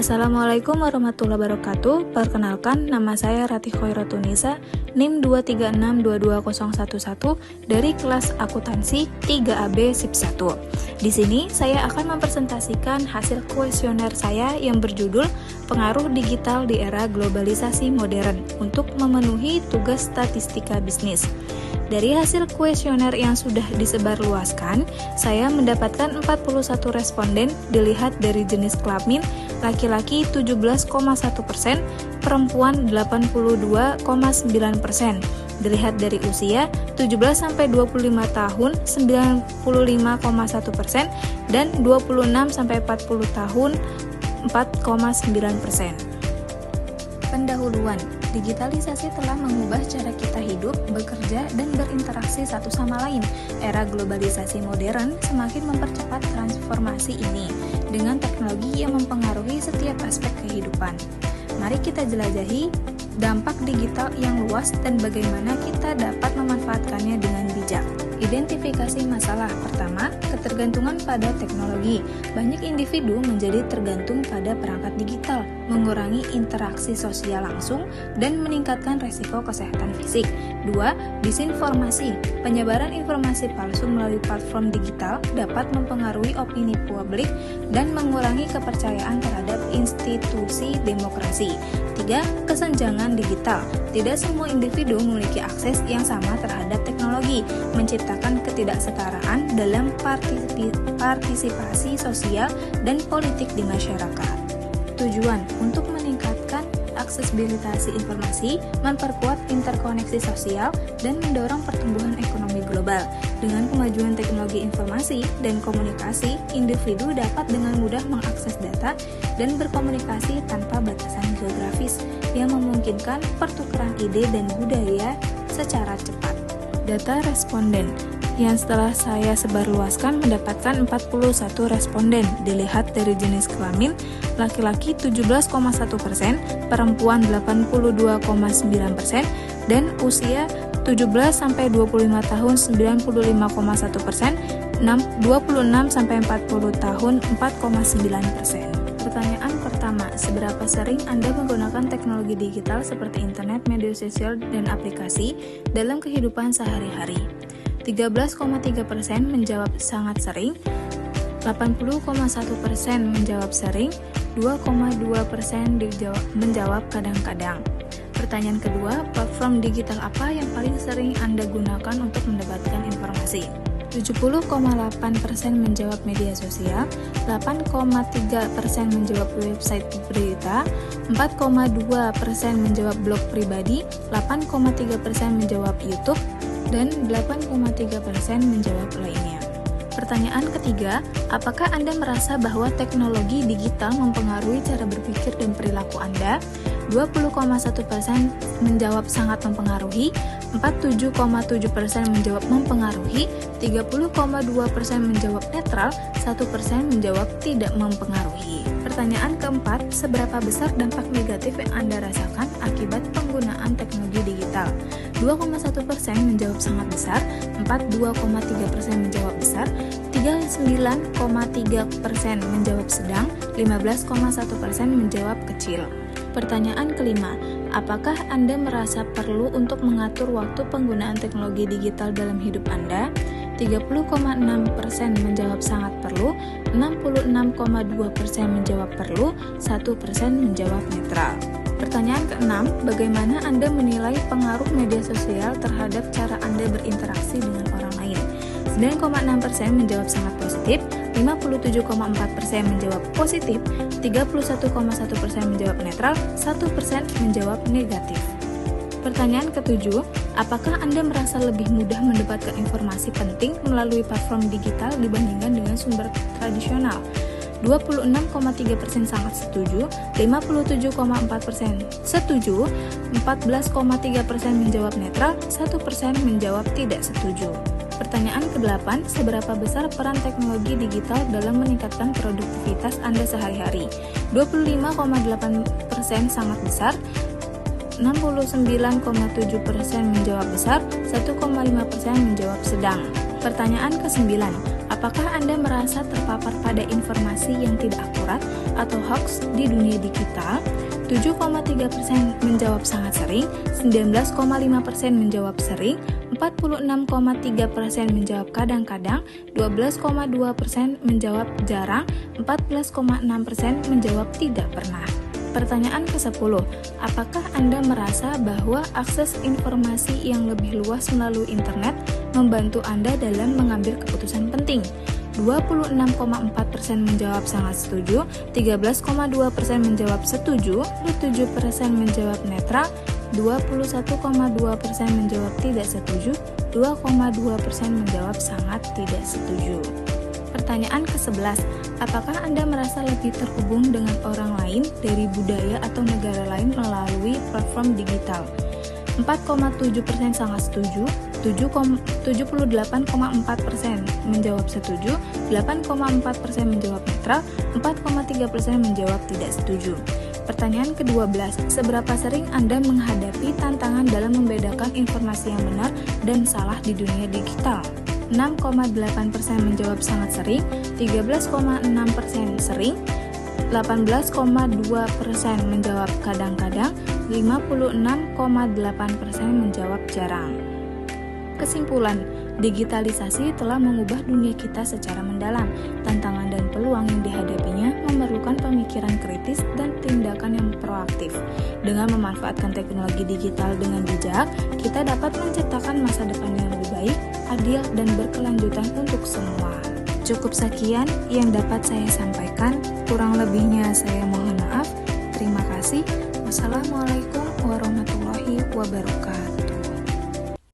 Assalamualaikum warahmatullahi wabarakatuh. Perkenalkan, nama saya Ratih Khoiratunisa, NIM 236220111 dari kelas akuntansi 3AB SIP 1. Di sini saya akan mempresentasikan hasil kuesioner saya yang berjudul Pengaruh Digital di Era Globalisasi Modern untuk memenuhi tugas statistika bisnis. Dari hasil kuesioner yang sudah disebarluaskan, saya mendapatkan 41 responden dilihat dari jenis kelamin, laki-laki 17,1%, perempuan 82,9%. Dilihat dari usia 17-25 tahun 95,1% dan 26-40 tahun 4,9%. Pendahuluan. Digitalisasi telah mengubah cara kita hidup, bekerja, dan berinteraksi satu sama lain. Era globalisasi modern semakin mempercepat transformasi ini dengan teknologi yang mempengaruhi setiap aspek kehidupan. Mari kita jelajahi dampak digital yang luas dan bagaimana kita dapat memanfaatkannya dengan bijak. Identifikasi masalah. Pertama, ketergantungan pada teknologi. Banyak individu menjadi tergantung pada perangkat digital, mengurangi interaksi sosial langsung, dan meningkatkan resiko kesehatan fisik. 2. Disinformasi. Penyebaran informasi palsu melalui platform digital dapat mempengaruhi opini publik dan mengurangi kepercayaan terhadap institusi demokrasi. 3. Kesenjangan digital. Tidak semua individu memiliki akses yang sama terhadap teknologi, menciptakan ketidaksetaraan dalam partisipasi sosial dan politik di masyarakat. Tujuan untuk meningkatkan aksesibilitas informasi, memperkuat interkoneksi sosial, dan mendorong pertumbuhan ekonomi global. Dengan kemajuan teknologi informasi dan komunikasi, individu dapat dengan mudah mengakses data dan berkomunikasi tanpa batasan geografis yang memungkinkan pertukaran ide dan budaya secara cepat. Data responden yang setelah saya sebarluaskan mendapatkan 41 responden dilihat dari jenis kelamin, laki-laki 17,1%, perempuan 82,9%, dan usia 17-25 tahun 95,1%, 26-40 tahun 4,9%. Pertanyaan pertama, seberapa sering Anda menggunakan teknologi digital seperti internet, media sosial, dan aplikasi dalam kehidupan sehari-hari? 13,3% menjawab sangat sering, 80,1% menjawab sering, 2,2% menjawab kadang-kadang. Pertanyaan kedua, platform digital apa yang paling sering Anda gunakan untuk mendapatkan informasi? 70,8% menjawab media sosial, 8,3% menjawab website berita, 4,2% menjawab blog pribadi, 8,3% menjawab YouTube, dan 8,3% menjawab lainnya. Pertanyaan ketiga, apakah Anda merasa bahwa teknologi digital mempengaruhi cara berpikir dan perilaku Anda? 20,1% menjawab sangat mempengaruhi, 47,7% menjawab mempengaruhi, 30,2% menjawab netral, 1% menjawab tidak mempengaruhi. Pertanyaan keempat, seberapa besar dampak negatif yang Anda rasakan akibat penggunaan teknologi digital? 2,1% menjawab sangat besar, 42,3% menjawab besar, 39,3% menjawab sedang, 15,1% menjawab kecil. Pertanyaan kelima, apakah Anda merasa perlu untuk mengatur waktu penggunaan teknologi digital dalam hidup Anda? 30,6% menjawab sangat perlu, 66,2% menjawab perlu, 1% menjawab netral. Pertanyaan keenam, bagaimana Anda menilai pengaruh media sosial terhadap cara Anda berinteraksi dengan orang lain? 9,6% menjawab sangat positif, 57,4% menjawab positif, 31,1% menjawab netral, 1% menjawab negatif. Pertanyaan ketujuh, apakah Anda merasa lebih mudah mendapatkan informasi penting melalui platform digital dibandingkan dengan sumber tradisional? 26,3% sangat setuju, 57,4% setuju, 14,3% menjawab netral, 1% menjawab tidak setuju. Pertanyaan ke-8, seberapa besar peran teknologi digital dalam meningkatkan produktivitas Anda sehari-hari? 25,8% sangat besar, 69,7% menjawab besar, 1,5% menjawab sedang. Pertanyaan ke-9, Apakah Anda merasa terpapar pada informasi yang tidak akurat atau hoax di dunia digital? 7,3% menjawab sangat sering, 19,5% menjawab sering, 46,3% menjawab kadang-kadang, 12,2% menjawab jarang, 14,6% menjawab tidak pernah. Pertanyaan ke-10, apakah Anda merasa bahwa akses informasi yang lebih luas melalui internet membantu Anda dalam mengambil keputusan penting? 26,4% menjawab sangat setuju, 13,2% menjawab setuju, 27% menjawab netral, 21,2% menjawab tidak setuju, 2,2% menjawab sangat tidak setuju. Pertanyaan ke-11, apakah Anda merasa lebih terhubung dengan orang lain dari budaya atau negara lain melalui platform digital? 4,7% sangat setuju, 78,4% menjawab setuju, 8,4% menjawab netral, 4,3% menjawab tidak setuju. Pertanyaan ke-12, seberapa sering Anda menghadapi tantangan dalam membedakan informasi yang benar dan salah di dunia digital? 6,8% menjawab sangat sering, 13,6% sering, 18,2% menjawab kadang-kadang, 56,8% menjawab jarang. Kesimpulan, digitalisasi telah mengubah dunia kita secara mendalam. Tantangan dan peluang yang dihadapinya memerlukan pemikiran kritis dan tindakan yang proaktif. Dengan memanfaatkan teknologi digital dengan bijak, kita dapat menciptakan masa depan yang lebih baik, adil, dan berkelanjutan untuk semua. Cukup sekian yang dapat saya sampaikan, kurang lebihnya saya mohon maaf. Terima kasih. Wassalamualaikum warahmatullahi wabarakatuh.